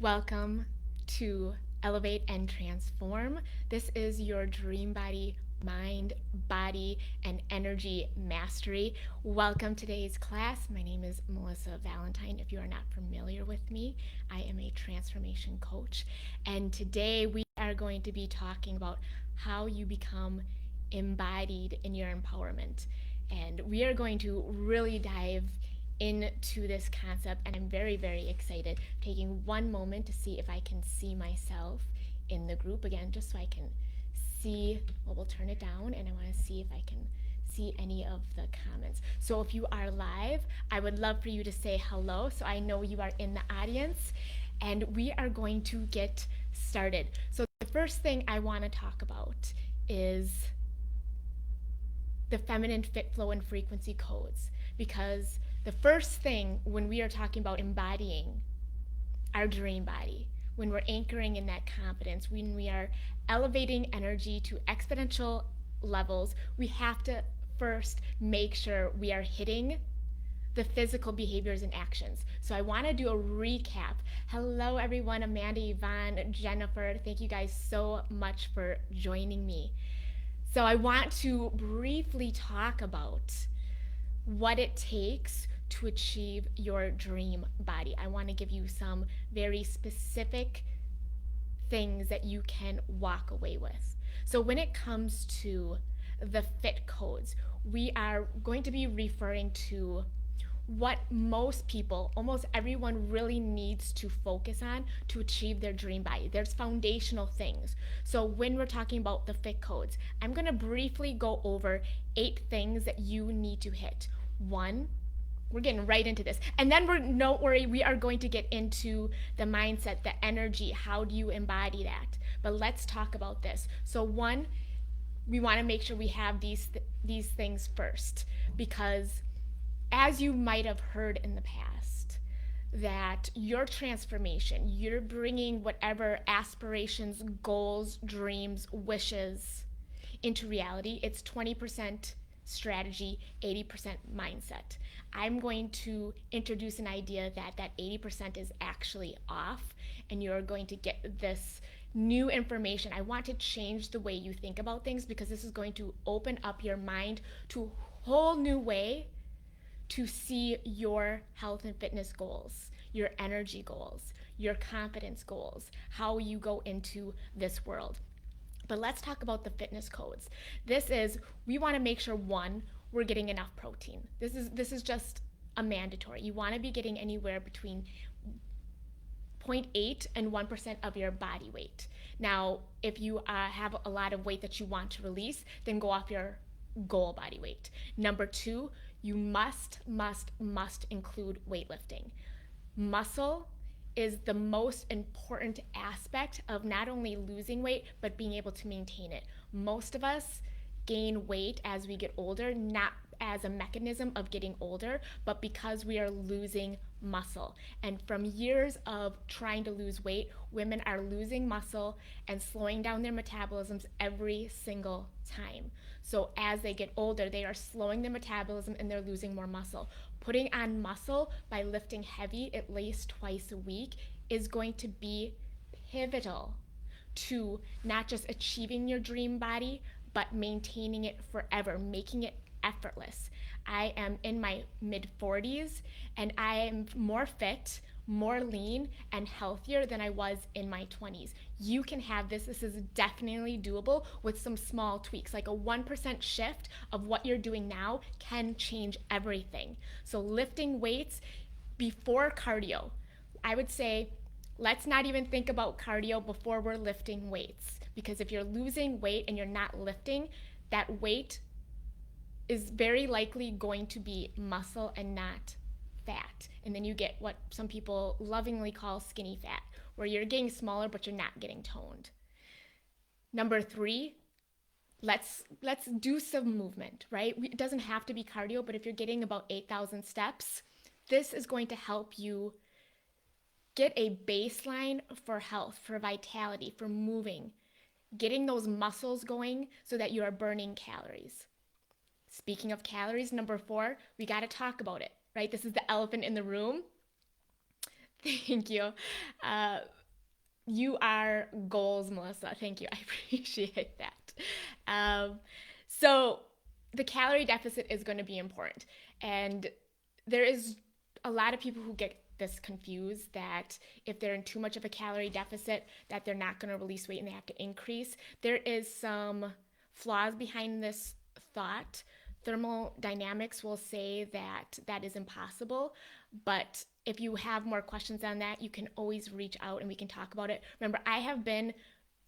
Welcome to Elevate and Transform. This is your dream body, mind, body, and energy mastery. Welcome to today's class. My name is Melissa Valentine. If you are not familiar with me, I am a transformation coach. And today we are going to be talking about how you become embodied in your empowerment. And we are going to really dive into this concept, and I'm very, very excited. Taking one moment to see if I can see myself in the group again, just so I can see. Well, we'll turn it down, and I want to see if I can see any of the comments. So if you are live, I would love for you to say hello so I know you are in the audience, and we are going to get started. So the first thing I want to talk about is the feminine fit, flow, and frequency codes, because the first thing when we are talking about embodying our dream body, when we're anchoring in that confidence, when we are elevating energy to exponential levels, we have to first make sure we are hitting the physical behaviors and actions. So I want to do a recap. Hello, everyone. Amanda, Yvonne, Jennifer. Thank you guys so much for joining me. So I want to briefly talk about what it takes to achieve your dream body. I want to give you some very specific things that you can walk away with. So when it comes to the fit codes, we are going to be referring to what most people, almost everyone, really needs to focus on to achieve their dream body. There's foundational things. So when we're talking about the fit codes, I'm going to briefly go over 8 things that you need to hit. One, we're getting right into this. And then don't worry, we are going to get into the mindset, the energy, how do you embody that? But let's talk about this. So one, we want to make sure we have these things first, because as you might have heard in the past, that your transformation, you're bringing whatever aspirations, goals, dreams, wishes into reality. It's 20% strategy, 80% mindset. I'm going to introduce an idea that 80% is actually off, and you're going to get this new information. I want to change the way you think about things, because this is going to open up your mind to a whole new way to see your health and fitness goals, your energy goals, your confidence goals, how you go into this world. But let's talk about the fitness codes. We want to make sure, one, we're getting enough protein. This is just a mandatory. You want to be getting anywhere between 0.8 and 1% of your body weight. Now, if you have a lot of weight that you want to release, then go off your goal body weight. Number 2, you must include weightlifting. Muscle is the most important aspect of not only losing weight, but being able to maintain it. Most of us gain weight as we get older, not as a mechanism of getting older, but because we are losing muscle. And from years of trying to lose weight, women are losing muscle and slowing down their metabolisms every single time. So as they get older, they are slowing their metabolism and they're losing more muscle. Putting on muscle by lifting heavy at least twice a week is going to be pivotal to not just achieving your dream body, but maintaining it forever, making it effortless. I am in my mid-40s, and I am more fit, more lean, and healthier than I was in my 20s. You can have this. This is definitely doable with some small tweaks. Like a 1% shift of what you're doing now can change everything. So lifting weights before cardio, I would say let's not even think about cardio before we're lifting weights, because if you're losing weight and you're not lifting, that weight is very likely going to be muscle and not fat. And then you get what some people lovingly call skinny fat, where you're getting smaller but you're not getting toned. Number 3, let's do some movement, right? It doesn't have to be cardio, but if you're getting about 8,000 steps, this is going to help you get a baseline for health, for vitality, for moving, getting those muscles going so that you are burning calories. Speaking of calories, number 4, we got to talk about it, right? This is the elephant in the room. Thank you. Uh, you are goals, Melissa. Thank you. I appreciate that. Um, so, the calorie deficit is going to be important. And there is a lot of people who get this confused that if they're in too much of a calorie deficit, that they're not going to release weight and they have to increase. There is some flaws behind this thought. Thermodynamics will say that that is impossible, but if you have more questions on that, you can always reach out and we can talk about it. Remember, I have been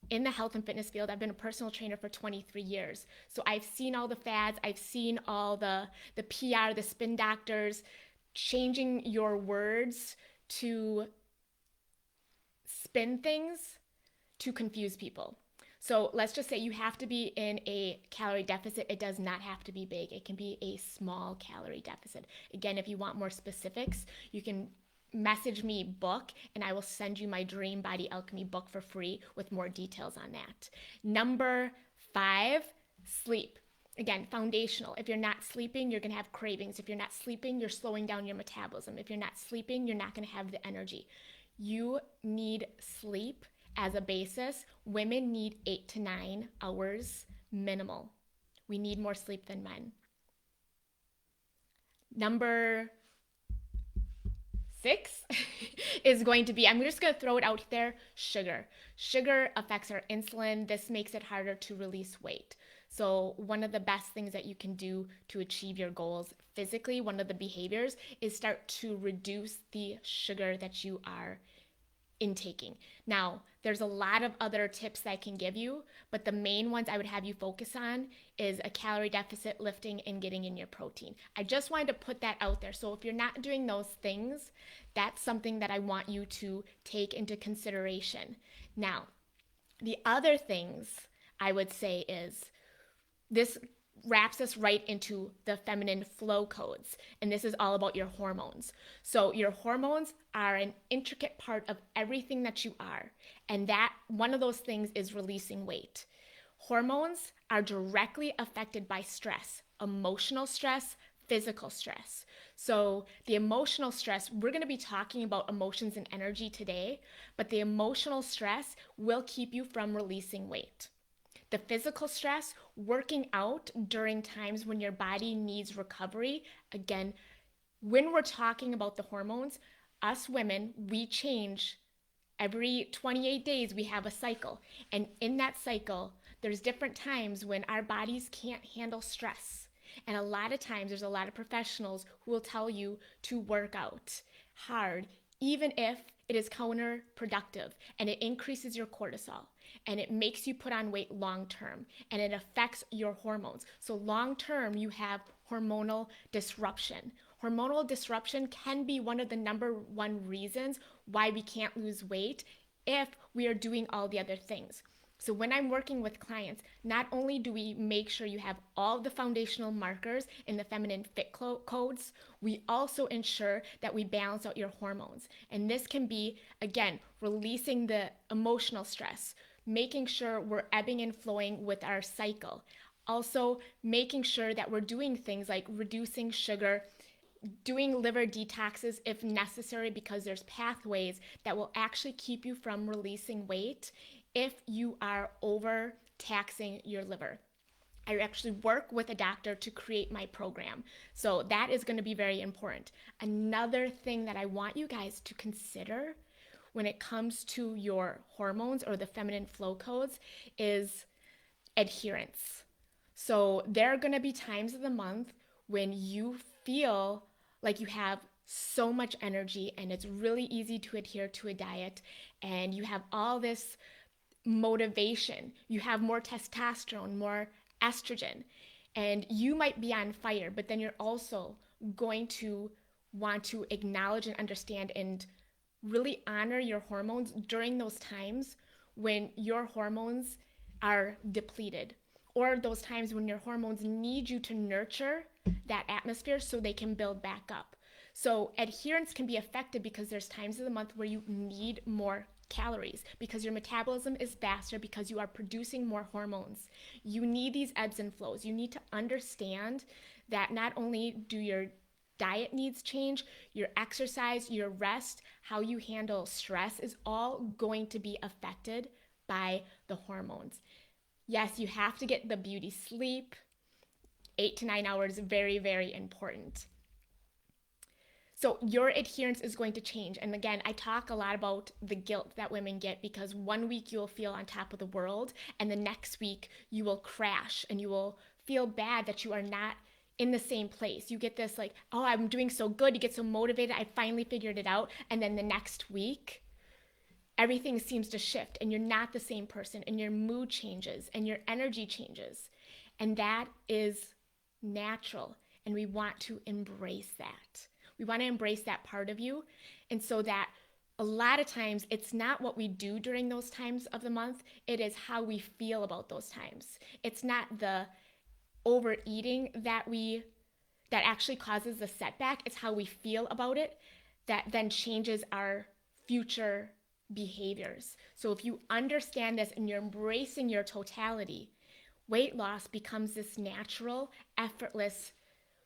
in the health and fitness field. I've been a personal trainer for 23 years. So I've seen all the fads, I've seen all the PR, the spin doctors changing your words to spin things to confuse people. So let's just say you have to be in a calorie deficit. It does not have to be big. It can be a small calorie deficit. Again, if you want more specifics, you can message me book and I will send you my Dream Body Alchemy book for free with more details on that. Number 5, sleep. Again, foundational. If you're not sleeping, you're going to have cravings. If you're not sleeping, you're slowing down your metabolism. If you're not sleeping, you're not going to have the energy. You need sleep as a basis. Women need 8 to 9 hours minimal. We need more sleep than men. Number 6 is going to be, I'm just going to throw it out there, sugar. Sugar affects our insulin. This makes it harder to release weight. So one of the best things that you can do to achieve your goals physically, one of the behaviors, is start to reduce the sugar that you are intaking. Now, there's a lot of other tips that I can give you, but the main ones I would have you focus on is a calorie deficit, lifting, and getting in your protein. I just wanted to put that out there. So if you're not doing those things, that's something that I want you to take into consideration. Now, the other things I would say is this wraps us right into the feminine flow codes. And this is all about your hormones. So your hormones are an intricate part of everything that you are. And that one of those things is releasing weight. Hormones are directly affected by stress, emotional stress, physical stress. So the emotional stress, we're going to be talking about emotions and energy today, but the emotional stress will keep you from releasing weight. The physical stress, working out during times when your body needs recovery. Again, when we're talking about the hormones, us women, we change every 28 days. We have a cycle. And in that cycle, there's different times when our bodies can't handle stress. And a lot of times, there's a lot of professionals who will tell you to work out hard, even if it is counterproductive and it increases your cortisol and it makes you put on weight long term and it affects your hormones. So long term, you have hormonal disruption. Hormonal disruption can be one of the number one reasons why we can't lose weight if we are doing all the other things. So when I'm working with clients, not only do we make sure you have all the foundational markers in the feminine fit codes, we also ensure that we balance out your hormones. And this can be, again, releasing the emotional stress, making sure we're ebbing and flowing with our cycle. Also, making sure that we're doing things like reducing sugar, doing liver detoxes if necessary, because there's pathways that will actually keep you from releasing weight if you are overtaxing your liver. I actually work with a doctor to create my program. So that is going to be very important. Another thing that I want you guys to consider when it comes to your hormones or the feminine flow codes is adherence. So there are going to be times of the month when you feel like you have so much energy and it's really easy to adhere to a diet and you have all this motivation, you have more testosterone, more estrogen, and you might be on fire, but then you're also going to want to acknowledge and understand and really honor your hormones during those times when your hormones are depleted, or those times when your hormones need you to nurture that atmosphere so they can build back up. So adherence can be affected because there's times of the month where you need more calories because your metabolism is faster, because you are producing more hormones. You need these ebbs and flows. You need to understand that not only do your diet needs change, your exercise, your rest, how you handle stress is all going to be affected by the hormones. Yes, you have to get the beauty sleep. 8 to 9 hours, very, very important. So your adherence is going to change. And again, I talk a lot about the guilt that women get because one week you'll feel on top of the world, and the next week you will crash and you will feel bad that you are not in the same place. You get this like, oh, I'm doing so good. You get so motivated. I finally figured it out. And then the next week, everything seems to shift and you're not the same person and your mood changes and your energy changes. And that is natural. And we want to embrace that. We want to embrace that part of you. And so that a lot of times it's not what we do during those times of the month, it is how we feel about those times. It's not the overeating that actually causes the setback, it's how we feel about it that then changes our future behaviors. So if you understand this and you're embracing your totality, weight loss becomes this natural, effortless,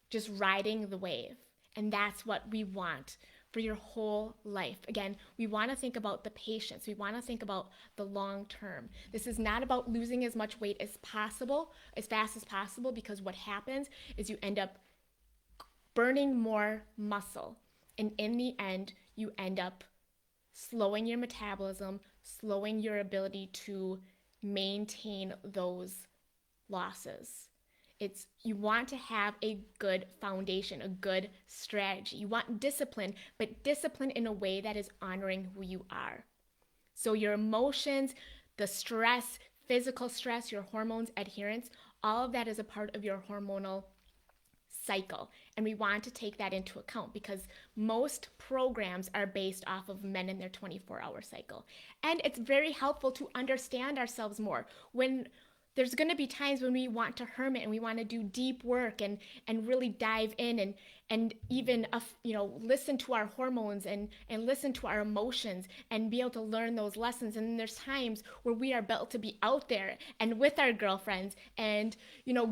just riding the wave. And that's what we want for your whole life. Again, we want to think about the patience. We want to think about the long term. This is not about losing as much weight as possible, as fast as possible, because what happens is you end up burning more muscle. And in the end, you end up slowing your metabolism, slowing your ability to maintain those losses. You want to have a good foundation, a good strategy. You want discipline, but discipline in a way that is honoring who you are. So your emotions, the stress, physical stress, your hormones, adherence, all of that is a part of your hormonal cycle. And we want to take that into account because most programs are based off of men in their 24-hour cycle. And it's very helpful to understand ourselves more. When there's going to be times when we want to hermit and we want to do deep work and really dive in and even listen to our hormones and listen to our emotions and be able to learn those lessons. And then there's times where we are built to be out there and with our girlfriends and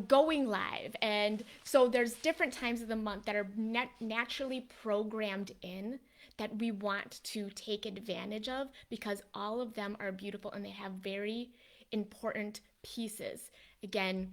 going live. And so there's different times of the month that are naturally programmed in that we want to take advantage of because all of them are beautiful and they have very important pieces. Again,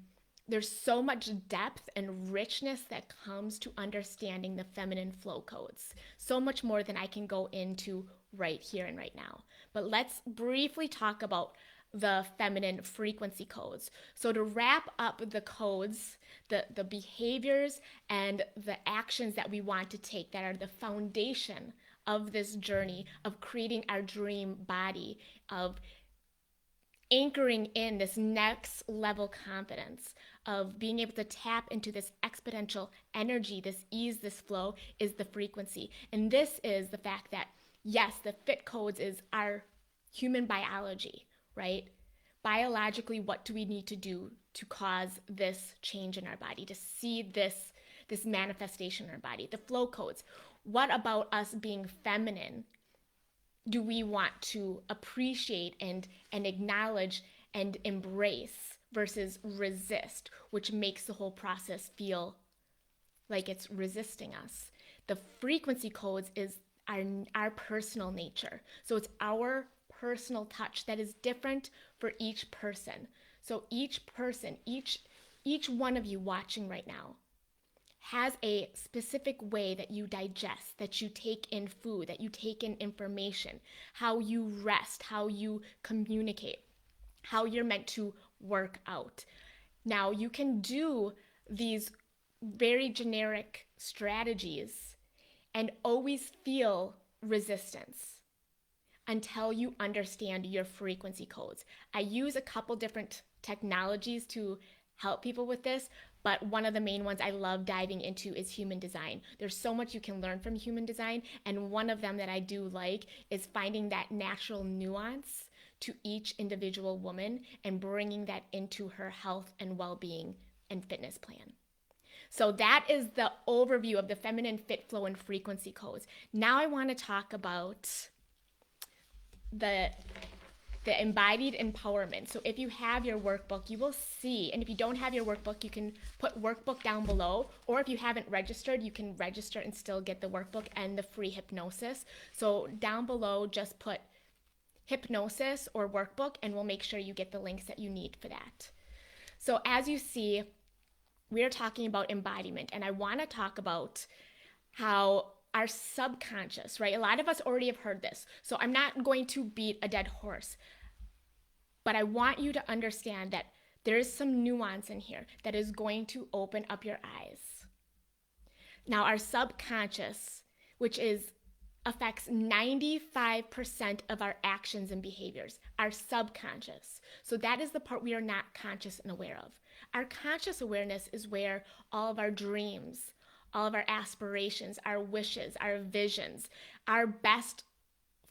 there's so much depth and richness that comes to understanding the feminine flow codes. So much more than I can go into right here and right now. But let's briefly talk about the feminine frequency codes. So to wrap up the codes, the behaviors and the actions that we want to take that are the foundation of this journey of creating our dream body, of anchoring in this next level confidence of being able to tap into this exponential energy, this ease, this flow is the frequency. And this is the fact that, yes, the fit codes is our human biology, right? Biologically, what do we need to do to cause this change in our body, to see this manifestation in our body? The flow codes. What about us being feminine do we want to appreciate and acknowledge and embrace versus resist, which makes the whole process feel like it's resisting us? The frequency codes is our personal nature. So it's our personal touch that is different for each person. So each person, each one of you watching right now has a specific way that you digest, that you take in food, that you take in information, how you rest, how you communicate, how you're meant to work out. Now, you can do these very generic strategies and always feel resistance until you understand your frequency codes. I use a couple different technologies to help people with this, but one of the main ones I love diving into is human design. There's so much you can learn from human design, and one of them that I do like is finding that natural nuance to each individual woman and bringing that into her health and well-being and fitness plan. So that is the overview of the feminine fit flow and frequency codes. Now I want to talk about the the embodied empowerment. So if you have your workbook, you will see, and if you don't have your workbook, you can put workbook down below, or if you haven't registered, you can register and still get the workbook and the free hypnosis. So down below, just put hypnosis or workbook, and we'll make sure you get the links that you need for that. So as you see, we're talking about embodiment, and I want to talk about how our subconscious, right? A lot of us already have heard this, so I'm not going to beat a dead horse, but I want you to understand that there is some nuance in here that is going to open up your eyes. Now, our subconscious, which affects 95% of our actions and behaviors, our subconscious. So that is the part we are not conscious and aware of. Our conscious awareness is where all of our dreams, all of our aspirations, our wishes, our visions, our best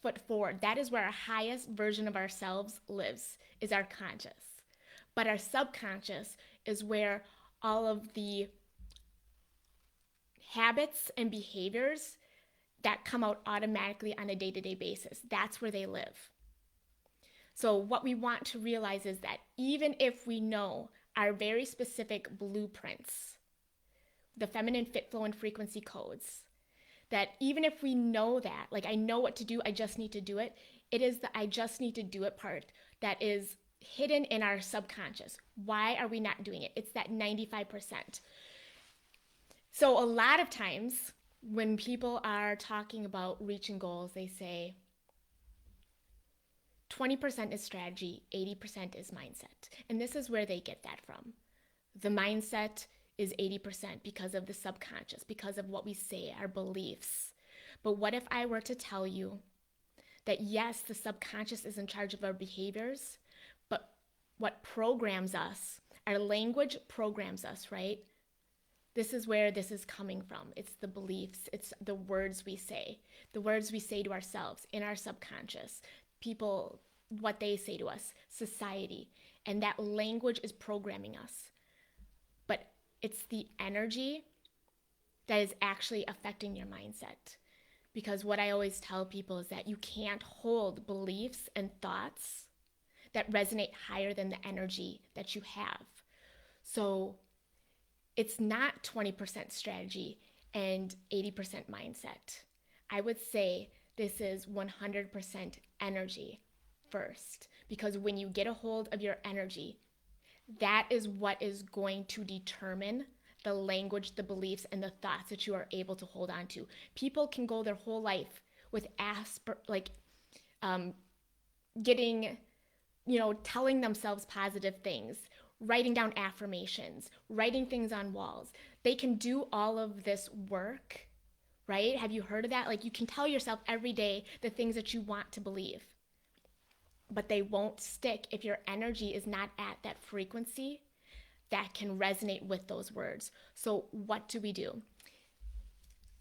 foot forward, that is where our highest version of ourselves lives, is our conscious. But our subconscious is where all of the habits and behaviors that come out automatically on a day-to-day basis, that's where they live. So what we want to realize is that even if we know our very specific blueprints, the feminine fit, flow, and frequency codes, that even if we know that, like I know what to do, I just need to do it, it is the I just need to do it part that is hidden in our subconscious. Why are we not doing it? It's that 95%. So a lot of times when people are talking about reaching goals, they say 20% is strategy, 80% is mindset. And this is where they get that from. The mindset is 80% because of the subconscious, because of what we say, our beliefs. But what if I were to tell you that yes, the subconscious is in charge of our behaviors, but what programs us, our language programs us, right? This is where this is coming from. It's the beliefs, it's the words we say to ourselves in our subconscious, people, what they say to us, society, and that language is programming us. But it's the energy that is actually affecting your mindset. Because what I always tell people is that you can't hold beliefs and thoughts that resonate higher than the energy that you have. So it's not 20% strategy and 80% mindset. I would say this is 100% energy first, because when you get a hold of your energy, that is what is going to determine the language, the beliefs, and the thoughts that you are able to hold on to. People can go their whole life with getting, telling themselves positive things, writing down affirmations, writing things on walls. They can do all of this work, right? Have you heard of that? Like you can tell yourself every day the things that you want to believe, but they won't stick if your energy is not at that frequency that can resonate with those words. So what do?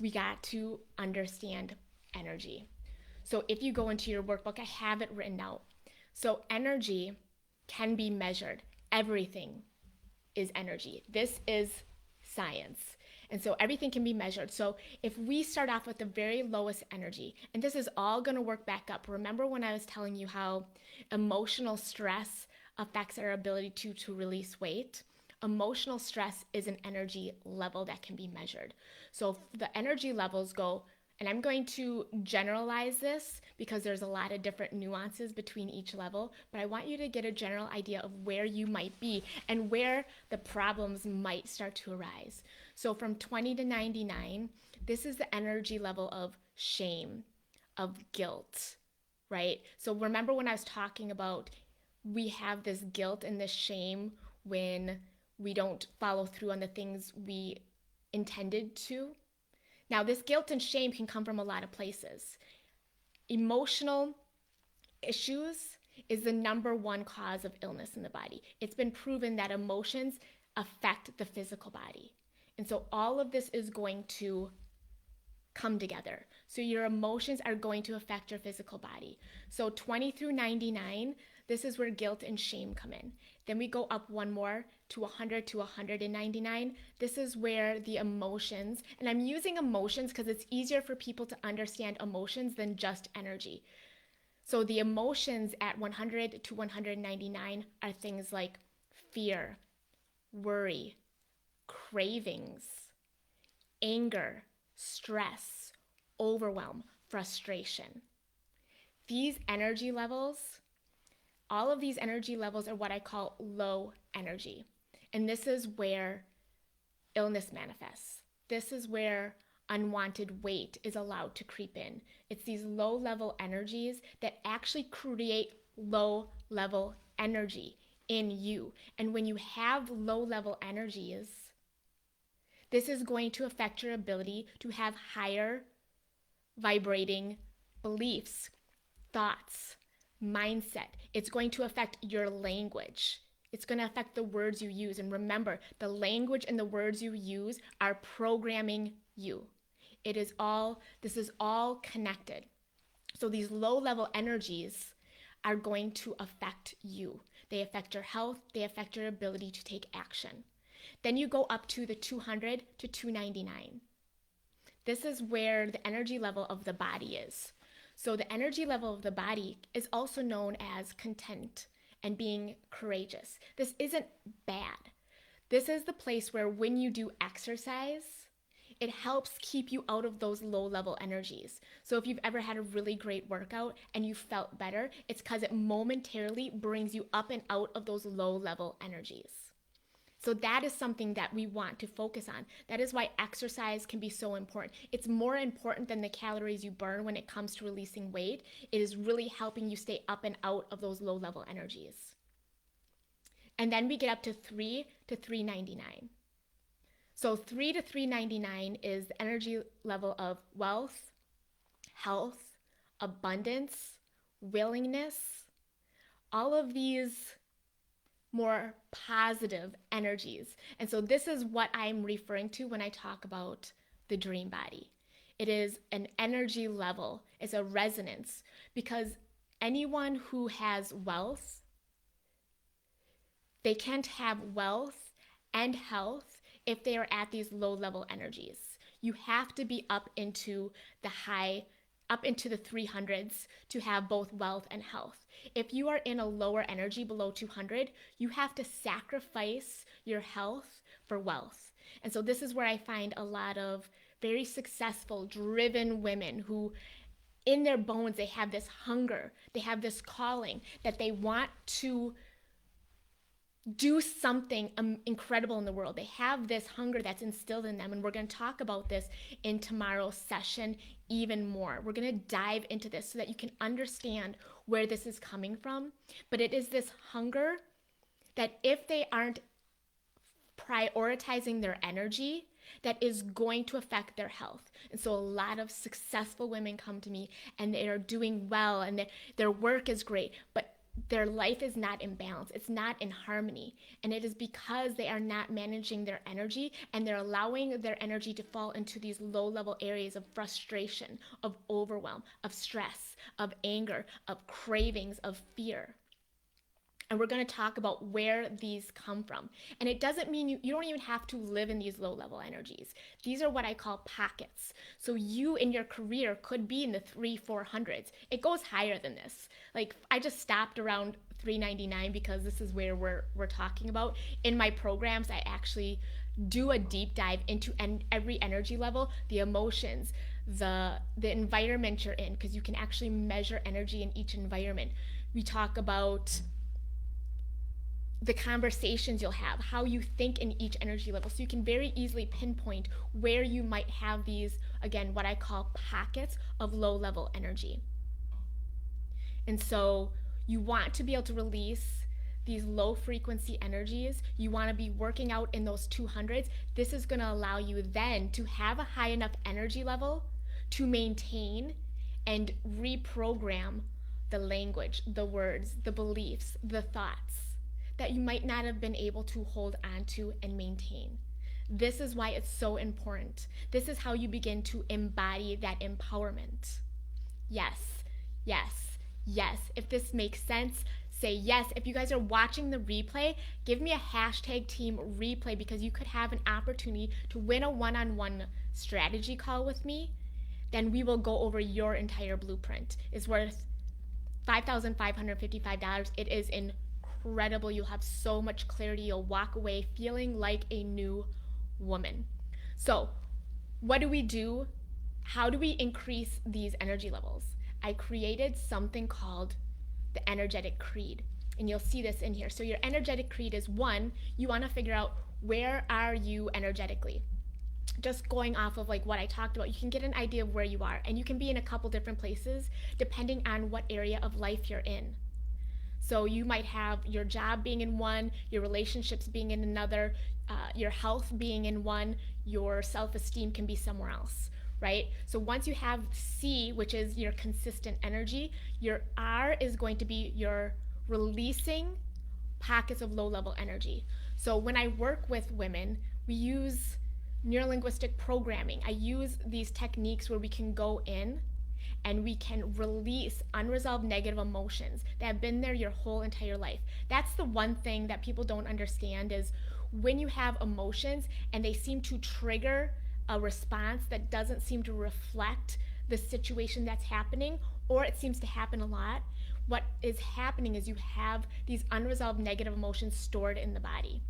We got to understand energy. So if you go into your workbook, I have it written out. So energy can be measured. Everything is energy. This is science. And so everything can be measured. So if we start off with the very lowest energy, and this is all going to work back up. Remember when I was telling you how emotional stress affects our ability to release weight? Emotional stress is an energy level that can be measured. So the energy levels go, and I'm going to generalize this because there's a lot of different nuances between each level, but I want you to get a general idea of where you might be and where the problems might start to arise. So from 20 to 99, this is the energy level of shame, of guilt, right? So remember when I was talking about we have this guilt and this shame when we don't follow through on the things we intended to? Now, this guilt and shame can come from a lot of places. Emotional issues is the number one cause of illness in the body. It's been proven that emotions affect the physical body. And so all of this is going to come together. So your emotions are going to affect your physical body. So 20 through 99, this is where guilt and shame come in. Then we go up one more to 100 to 199. This is where the emotions, and I'm using emotions because it's easier for people to understand emotions than just energy. So the emotions at 100 to 199 are things like fear, worry, cravings, anger, stress, overwhelm, frustration. These energy levels, all of these energy levels are what I call low energy. And this is where illness manifests. This is where unwanted weight is allowed to creep in. It's these low level energies that actually create low level energy in you. And when you have low level energies, this is going to affect your ability to have higher vibrating beliefs, thoughts, mindset. It's going to affect your language. It's going to affect the words you use. And remember, the language and the words you use are programming you. This is all connected. So these low level energies are going to affect you. They affect your health, they affect your ability to take action. Then you go up to the 200 to 299. This is where the energy level of the body is. So the energy level of the body is also known as content and being courageous. This isn't bad. This is the place where when you do exercise, it helps keep you out of those low level energies. So if you've ever had a really great workout and you felt better, it's because it momentarily brings you up and out of those low level energies. So that is something that we want to focus on. That is why exercise can be so important. It's more important than the calories you burn when it comes to releasing weight. It is really helping you stay up and out of those low level energies. And then we get up to 3 to 399. So 3 to 399 is the energy level of wealth, health, abundance, willingness, all of these more positive energies. And so this is what I'm referring to when I talk about the dream body. It is an energy level, it's a resonance, because anyone who has wealth, they can't have wealth and health if they are at these low level energies. You have to be up into the 300s to have both wealth and health. If you are in a lower energy below 200, you have to sacrifice your health for wealth. And so this is where I find a lot of very successful, driven women who in their bones, they have this hunger, they have this calling that they want to do something incredible in the world. They have this hunger that's instilled in them. And we're going to talk about this in tomorrow's session even more. We're going to dive into this so that you can understand where this is coming from. But it is this hunger that if they aren't prioritizing their energy, that is going to affect their health. And so a lot of successful women come to me and they are doing well and their work is great, but their life is not in balance. It's not in harmony. And it is because they are not managing their energy and they're allowing their energy to fall into these low level areas of frustration, of overwhelm, of stress, of anger, of cravings, of fear. And we're going to talk about where these come from. And it doesn't mean you don't even have to live in these low level energies. These are what I call pockets. So you in your career could be in the 300-400s. It goes higher than this. Like I just stopped around 399 because this is where we're talking about. In my programs, I actually do a deep dive into every energy level, the emotions, the environment you're in, because you can actually measure energy in each environment. We talk about the conversations you'll have, how you think in each energy level. So you can very easily pinpoint where you might have these, again, what I call pockets of low level energy. And so you want to be able to release these low frequency energies. You want to be working out in those 200s. This is going to allow you then to have a high enough energy level to maintain and reprogram the language, the words, the beliefs, the thoughts that you might not have been able to hold on to and maintain. This is why it's so important. This is how you begin to embody that empowerment. Yes, yes, yes. If this makes sense, say yes. If you guys are watching the replay, give me a hashtag team replay because you could have an opportunity to win a one-on-one strategy call with me. Then we will go over your entire blueprint. It's worth $5,555. It is incredible. You'll have so much clarity. You'll walk away feeling like a new woman. So, what do we do? How do we increase these energy levels? I created something called the energetic creed. And you'll see this in here. So your energetic creed is, one, you want to figure out where are you energetically. Just going off of like what I talked about, you can get an idea of where you are, and you can be in a couple different places depending on what area of life you're in. So you might have your job being in one, your relationships being in another, your health being in one, your self-esteem can be somewhere else, right? So once you have C, which is your consistent energy, your R is going to be your releasing pockets of low-level energy. So when I work with women, we use neurolinguistic programming. I use these techniques where we can go in and we can release unresolved negative emotions that have been there your whole entire life. That's the one thing that people don't understand is when you have emotions and they seem to trigger a response that doesn't seem to reflect the situation that's happening, or it seems to happen a lot, what is happening is you have these unresolved negative emotions stored in the body.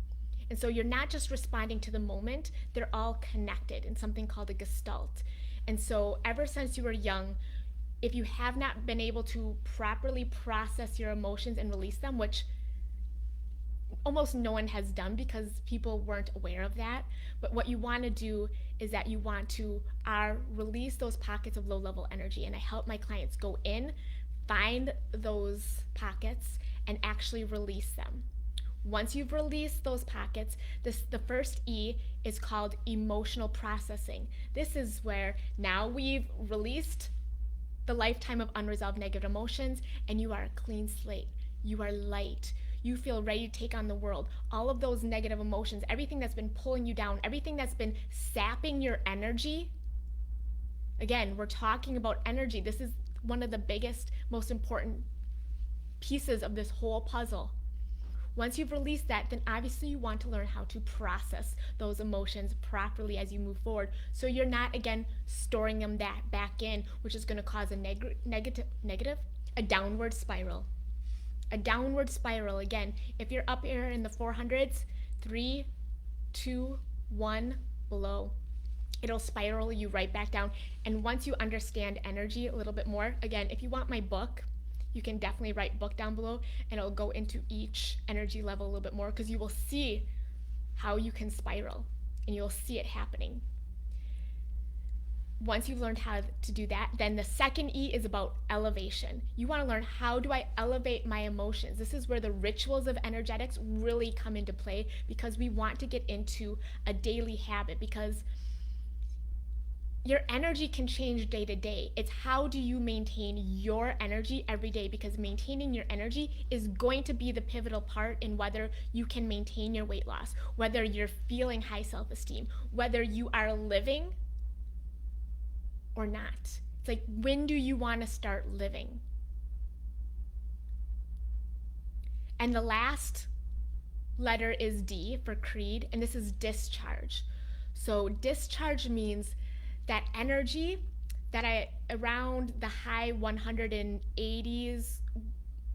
And so you're not just responding to the moment, they're all connected in something called a gestalt. And so ever since you were young, if you have not been able to properly process your emotions and release them, which almost no one has done because people weren't aware of that, but what you want to do is that you want to release those pockets of low-level energy. And I help my clients go in, find those pockets, and actually release them. Once you've released those pockets, the first E is called emotional processing. This is where now we've released the lifetime of unresolved negative emotions, and you are a clean slate. You are light. You feel ready to take on the world. All of those negative emotions, everything that's been pulling you down, everything that's been sapping your energy. Again, we're talking about energy. This is one of the biggest, most important pieces of this whole puzzle. Once you've released that, then obviously you want to learn how to process those emotions properly as you move forward. So you're not, again, storing them back in, which is going to cause a downward spiral. A downward spiral, again, if you're up here in the 400s, 3, 2, 1, below. It'll spiral you right back down. And once you understand energy a little bit more, again, if you want my book, you can definitely write book down below and it'll go into each energy level a little bit more because you will see how you can spiral and you'll see it happening. Once you've learned how to do that, then the second E is about elevation. You want to learn, how do I elevate my emotions? This is where the rituals of energetics really come into play because we want to get into a daily habit because your energy can change day to day. It's how do you maintain your energy every day, because maintaining your energy is going to be the pivotal part in whether you can maintain your weight loss, whether you're feeling high self-esteem, whether you are living or not. It's like, when do you want to start living? And the last letter is D for creed, and this is discharge. So discharge means that energy that around the high 180s,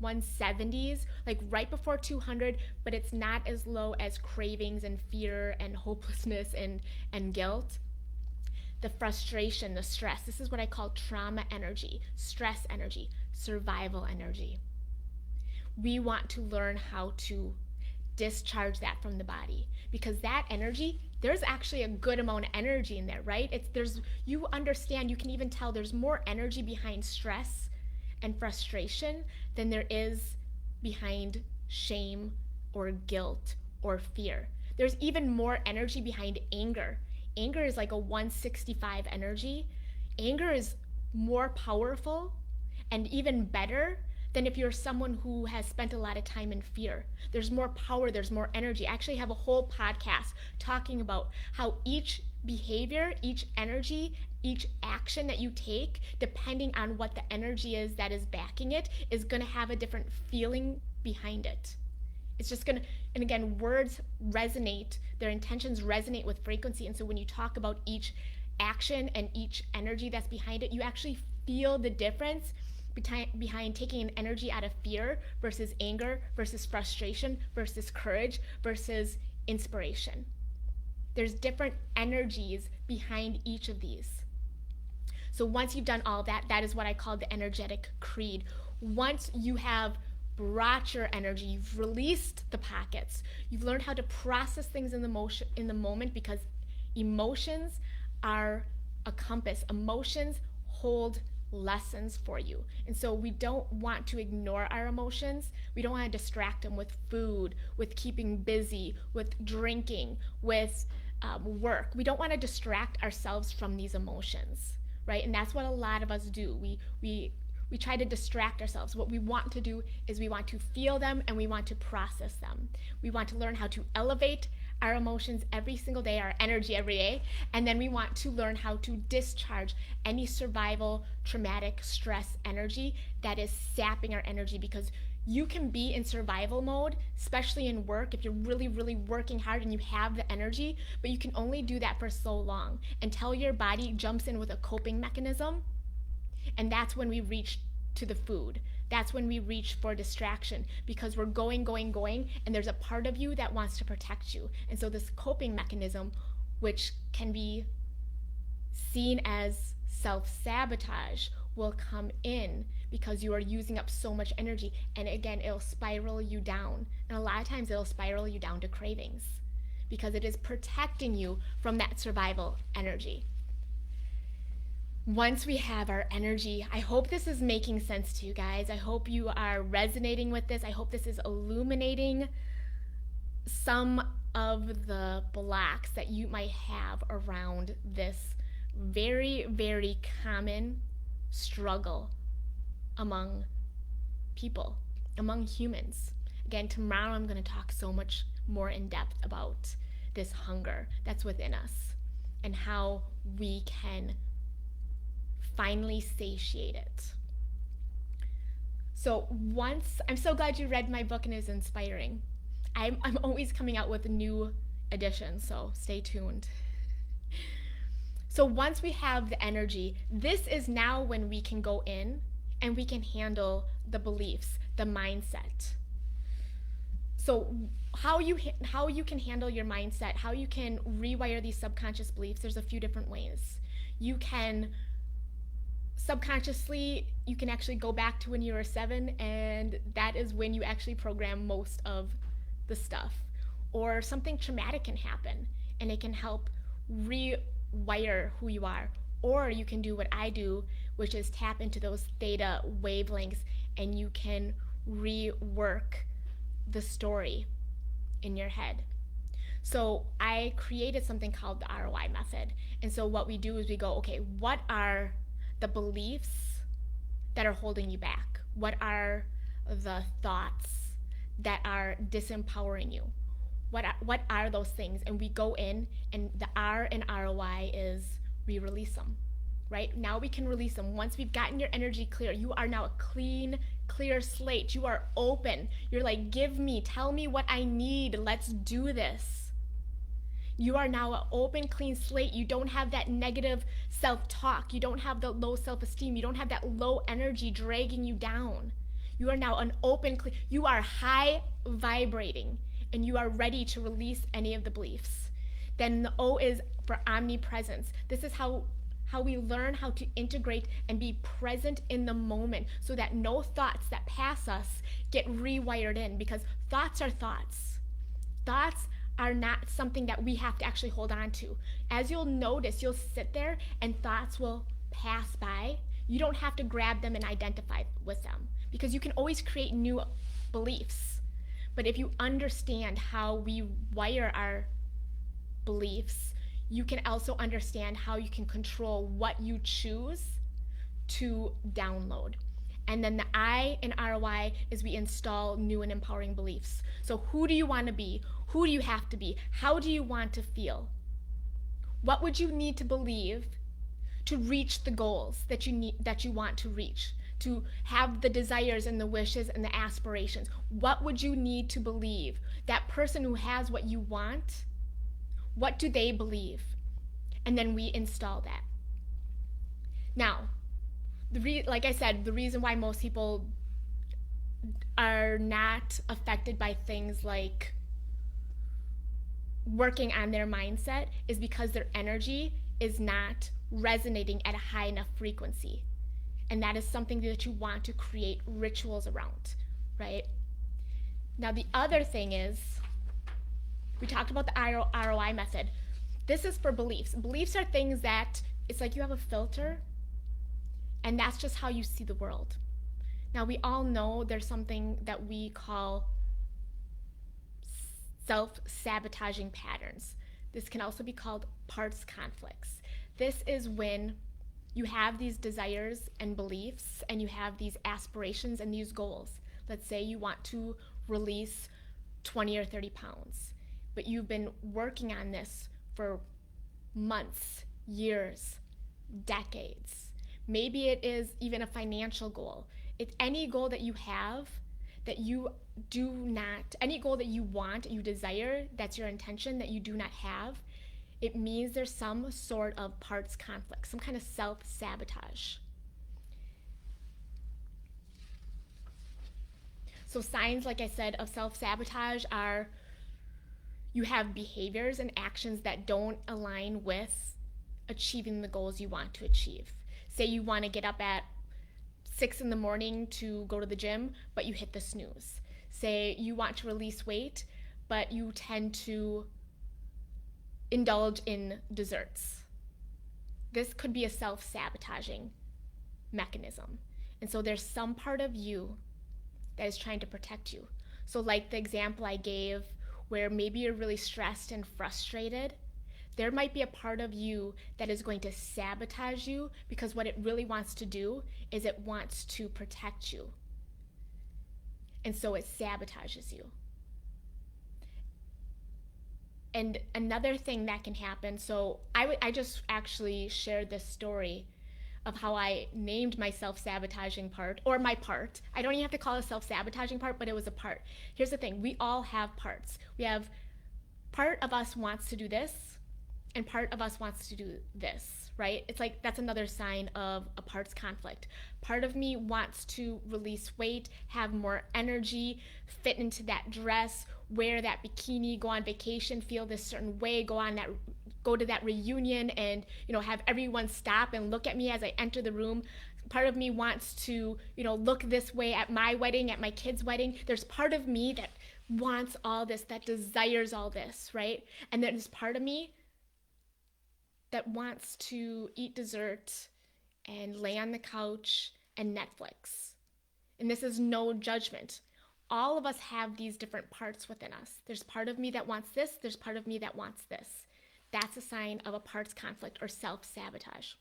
170s, like right before 200, but it's not as low as cravings and fear and hopelessness and guilt. The frustration, the stress, this is what I call trauma energy, stress energy, survival energy. We want to learn how to discharge that from the body because that energy, there's actually a good amount of energy in there, right? You understand, you can even tell there's more energy behind stress and frustration than there is behind shame or guilt or fear. There's even more energy behind anger. Anger is like a 165 energy. Anger is more powerful and even better than if you're someone who has spent a lot of time in fear. There's more power, there's more energy. I actually have a whole podcast talking about how each behavior, each energy, each action that you take, depending on what the energy is that is backing it, is gonna have a different feeling behind it. It's just gonna, and again, words resonate, their intentions resonate with frequency. And so when you talk about each action and each energy that's behind it, you actually feel the difference behind taking an energy out of fear versus anger versus frustration versus courage versus inspiration. There's different energies behind each of these. So once you've done all that, that is what I call the energetic creed. Once you have brought your energy, you've released the pockets, you've learned how to process things in the moment, because emotions are a compass. Emotions hold lessons for you. And so we don't want to ignore our emotions. We don't want to distract them with food, with keeping busy, with drinking, with work. We don't want to distract ourselves from these emotions, right? And that's what a lot of us do. We try to distract ourselves. What we want to do is we want to feel them and we want to process them. We want to learn how to elevate our emotions every single day, our energy every day, and then we want to learn how to discharge any survival, traumatic, stress energy that is sapping our energy, because you can be in survival mode, especially in work, if you're really, really working hard and you have the energy, but you can only do that for so long until your body jumps in with a coping mechanism, and that's when we reach to the food. That's when we reach for distraction, because we're going, and there's a part of you that wants to protect you. And so this coping mechanism, which can be seen as self-sabotage, will come in because you are using up so much energy. And again, it'll spiral you down. And a lot of times it'll spiral you down to cravings, because it is protecting you from that survival energy. Once we have our energy, I hope this is making sense to you guys. I hope you are resonating with this. I hope this is illuminating some of the blocks that you might have around this very, very common struggle among people, among humans. Again, tomorrow I'm going to talk so much more in depth about this hunger that's within us and how we can finally satiate it. So I'm so glad you read my book and it was inspiring. I'm always coming out with new editions, so stay tuned. So once we have the energy, this is now when we can go in and we can handle the beliefs, the mindset. So how you can handle your mindset, how you can rewire these subconscious beliefs, there's a few different ways. You can subconsciously, you can actually go back to when you were 7, and that is when you actually program most of the stuff. Or something traumatic can happen and it can help rewire who you are. Or you can do what I do, which is tap into those theta wavelengths, and you can rework the story in your head. So I created something called the ROI method. And so what we do is we go, okay, what are the beliefs that are holding you back? What are the thoughts that are disempowering you? What are those things? And we go in, and the R in ROI is we release them, right? Now we can release them. Once we've gotten your energy clear, you are now a clean, clear slate. You are open. You're like, tell me what I need. Let's do this. You are now an open, clean slate. You don't have that negative self-talk. You don't have the low self-esteem. You don't have that low energy dragging you down. You are now an open, clean, you are high vibrating, and you are ready to release any of the beliefs. Then the O is for omnipresence. This is how we learn how to integrate and be present in the moment, so that no thoughts that pass us get rewired in, because thoughts are thoughts. Thoughts are not something that we have to actually hold on to. As you'll notice, you'll sit there and thoughts will pass by. You don't have to grab them and identify with them, because you can always create new beliefs. But if you understand how we wire our beliefs, you can also understand how you can control what you choose to download. And then the I in ROI is we install new and empowering beliefs. So who do you want to be? Who do you have to be? How do you want to feel? What would you need to believe to reach the goals that you want to reach, to have the desires and the wishes and the aspirations? What would you need to believe? That person who has what you want, what do they believe? And then we install that. Now, like I said, the reason why most people are not affected by things like working on their mindset is because their energy is not resonating at a high enough frequency. And that is something that you want to create rituals around, right? Now, the other thing is, we talked about the ROI method. This is for beliefs. Beliefs are things that it's like you have a filter, and that's just how you see the world. Now, we all know there's something that we call self-sabotaging patterns. This can also be called parts conflicts. This is when you have these desires and beliefs and you have these aspirations and these goals. Let's say you want to release 20 or 30 pounds, but you've been working on this for months, years, decades. Maybe it is even a financial goal. It's any goal that you have that you do not, any goal that you want, you desire, that's your intention, that you do not have, it means there's some sort of parts conflict, some kind of self-sabotage. So signs, like I said, of self-sabotage are you have behaviors and actions that don't align with achieving the goals you want to achieve. Say you want to get up at 6 in the morning to go to the gym, but you hit the snooze. Say you want to release weight, but you tend to indulge in desserts. This could be a self-sabotaging mechanism. And so there's some part of you that is trying to protect you. So like the example I gave where maybe you're really stressed and frustrated, there might be a part of you that is going to sabotage you because what it really wants to do is it wants to protect you. And so it sabotages you. And another thing that can happen, so I just actually shared this story of how I named my self-sabotaging part, or my part. I don't even have to call it a self-sabotaging part, but it was a part. Here's the thing, we all have parts. We have part of us wants to do this, and part of us wants to do this, right? It's like that's another sign of a parts conflict. Part of me wants to release weight, have more energy, fit into that dress, wear that bikini, go on vacation, feel this certain way, go to that reunion and, have everyone stop and look at me as I enter the room. Part of me wants to, look this way at my wedding, at my kid's wedding. There's part of me that wants all this, that desires all this, right? And there's part of me that wants to eat dessert and lay on the couch and Netflix. And this is no judgment. All of us have these different parts within us. There's part of me that wants this, there's part of me that wants this. That's a sign of a parts conflict or self-sabotage.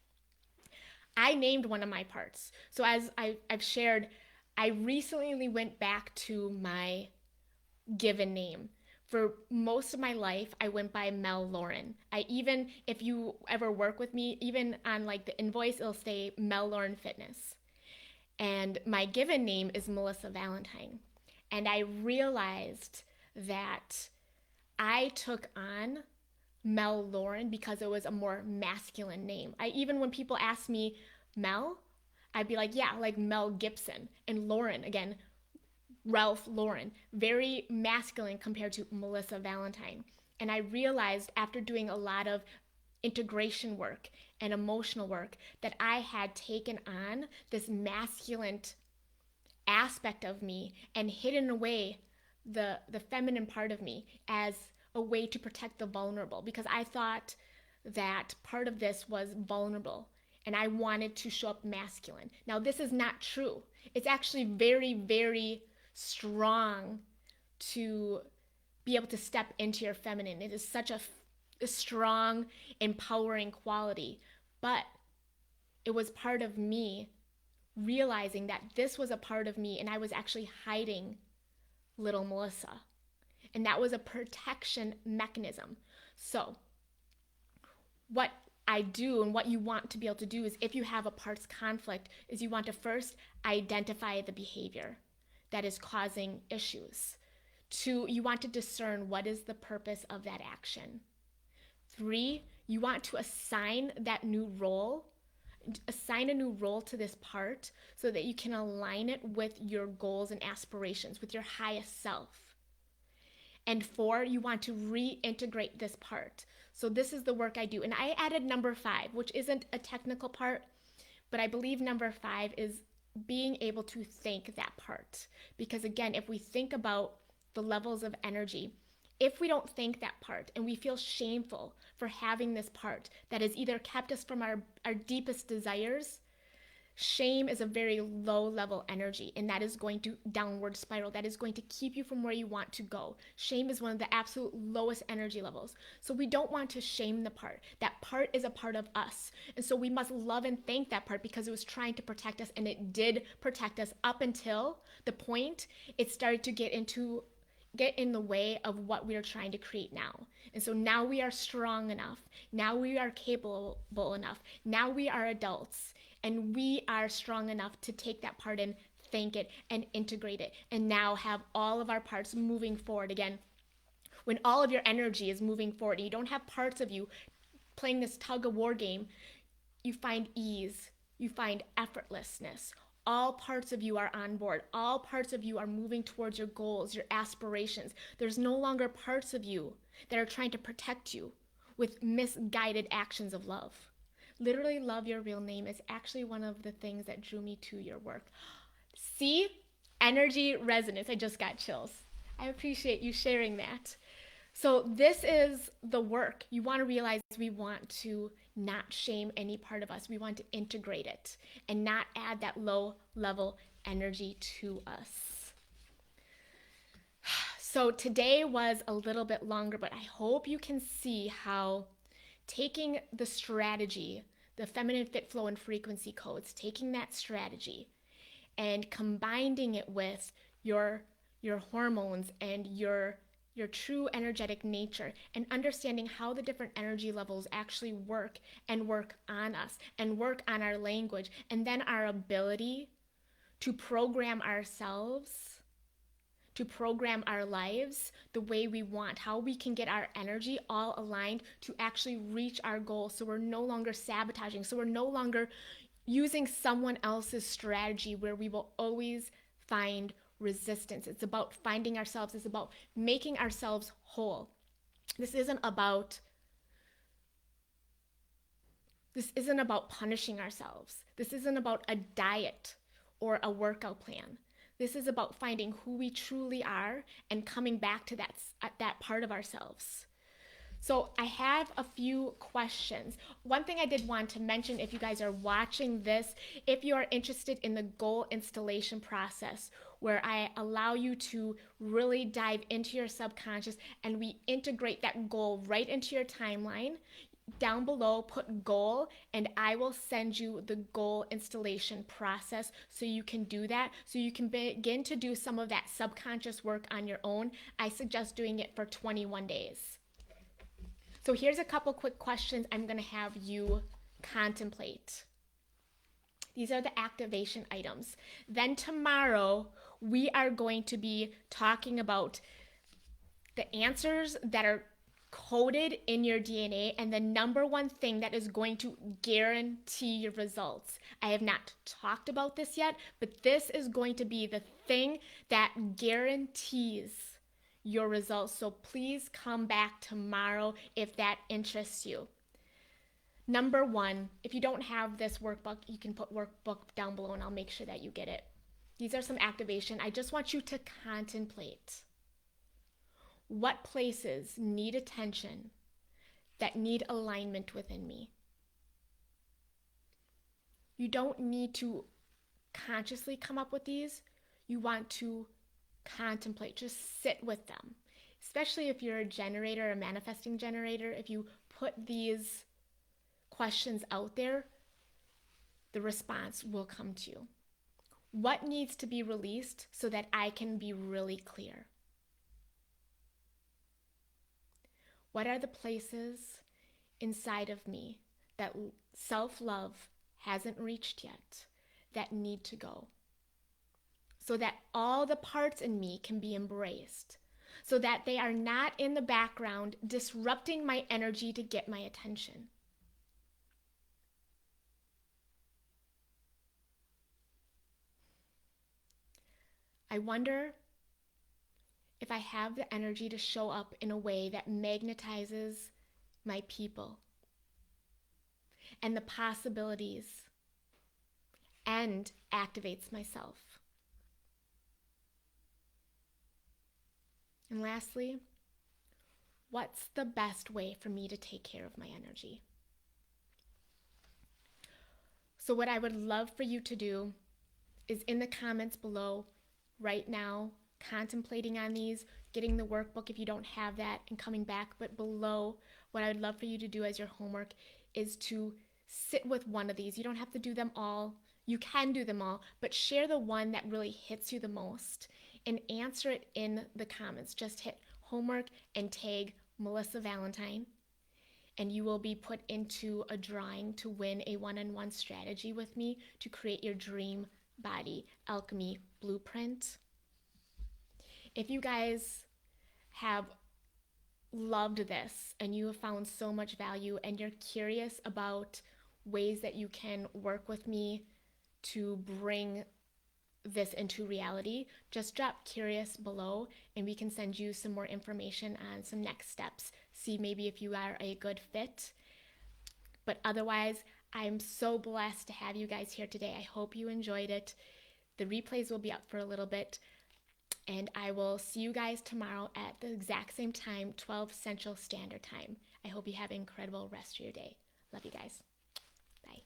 I named one of my parts. So as I've shared, I recently went back to my given name. For most of my life, I went by Mel Lauren. If you ever work with me, even on like the invoice, it'll say Mel Lauren Fitness. And my given name is Melissa Valentine. And I realized that I took on Mel Lauren because it was a more masculine name. Even when people ask me Mel, I'd be like, yeah, like Mel Gibson. And Lauren, again, Ralph Lauren, very masculine compared to Melissa Valentine. And I realized after doing a lot of integration work and emotional work that I had taken on this masculine aspect of me and hidden away the feminine part of me as a way to protect the vulnerable, because I thought that part of this was vulnerable and I wanted to show up masculine. Now, this is not true. It's actually very, very strong to be able to step into your feminine. It is such a strong, empowering quality. But it was part of me realizing that this was a part of me and I was actually hiding little Melissa. And that was a protection mechanism. So what I do and what you want to be able to do is, if you have a parts conflict, is you want to first identify the behavior that is causing issues. 2, you want to discern what is the purpose of that action. 3, you want to assign that new role assign a new role to this part so that you can align it with your goals and aspirations, with your highest self. And 4, you want to reintegrate this part. So this is the work I do. And I added number 5, which isn't a technical part, but I believe number 5 is being able to thank that part. Because again, if we think about the levels of energy, if we don't thank that part and we feel shameful for having this part that has either kept us from our deepest desires, shame is a very low level energy, and that is going to downward spiral. That is going to keep you from where you want to go. Shame is one of the absolute lowest energy levels. So we don't want to shame the part. That part is a part of us. And so we must love and thank that part because it was trying to protect us, and it did protect us up until the point it started to get in the way of what we are trying to create now. And so now we are strong enough. Now we are capable enough. Now we are adults, and we are strong enough to take that part and thank it and integrate it, and now have all of our parts moving forward again. When all of your energy is moving forward and you don't have parts of you playing this tug of war game, you find ease, you find effortlessness. All parts of you are on board. All parts of you are moving towards your goals, your aspirations. There's no longer parts of you that are trying to protect you with misguided actions of love. Literally, Love Your Real Name is actually one of the things that drew me to your work. See? Energy resonance. I just got chills. I appreciate you sharing that. So this is the work. You want to realize we want to not shame any part of us. We want to integrate it and not add that low level energy to us. So today was a little bit longer, but I hope you can see how taking the strategy, the feminine fit, flow, and frequency codes, taking that strategy and combining it with your hormones and your true energetic nature, and understanding how the different energy levels actually work and work on us and work on our language, and then our ability to program ourselves, to program our lives the way we want, how we can get our energy all aligned to actually reach our goals, so we're no longer sabotaging, so we're no longer using someone else's strategy where we will always find resistance. It's about finding ourselves. It's about making ourselves whole. This isn't about punishing ourselves. This isn't about a diet or a workout plan. This is about finding who we truly are and coming back to that part of ourselves. So I have a few questions. One thing I did want to mention, if you guys are watching this, if you are interested in the goal installation process, where I allow you to really dive into your subconscious and we integrate that goal right into your timeline, down below put goal, and I will send you the goal installation process so you can do that, so you can begin to do some of that subconscious work on your own. I suggest doing it for 21 days. So here's a couple quick questions I'm going to have you contemplate. These are the activation items. Then tomorrow, we are going to be talking about the answers that are coded in your DNA and the number one thing that is going to guarantee your results. I have not talked about this yet, but this is going to be the thing that guarantees your results. So please come back tomorrow if that interests you. Number 1, if you don't have this workbook, you can put workbook down below and I'll make sure that you get it. These are some activation. I just want you to contemplate what places need attention, that need alignment within me. You don't need to consciously come up with these. You want to contemplate, just sit with them. Especially if you're a generator, a manifesting generator, if you put these questions out there, the response will come to you. What needs to be released so that I can be really clear? What are the places inside of me that self-love hasn't reached yet, that need to go? So that all the parts in me can be embraced, so that they are not in the background disrupting my energy to get my attention. I wonder if I have the energy to show up in a way that magnetizes my people and the possibilities and activates myself. And lastly, what's the best way for me to take care of my energy? So, what I would love for you to do is in the comments below right now, contemplating on these, getting the workbook if you don't have that, and coming back. But below, what I would love for you to do as your homework is to sit with one of these. You don't have to do them all. You can do them all, but share the one that really hits you the most and answer it in the comments. Just hit homework and tag Melissa Valentine, and you will be put into a drawing to win a one-on-one strategy with me to create your dream body alchemy blueprint. If you guys have loved this and you have found so much value and you're curious about ways that you can work with me to bring this into reality, just drop curious below and we can send you some more information on some next steps. See maybe if you are a good fit. But otherwise, I'm so blessed to have you guys here today. I hope you enjoyed it. The replays will be up for a little bit, and I will see you guys tomorrow at the exact same time, 12 Central Standard Time. I hope you have an incredible rest of your day. Love you guys. Bye.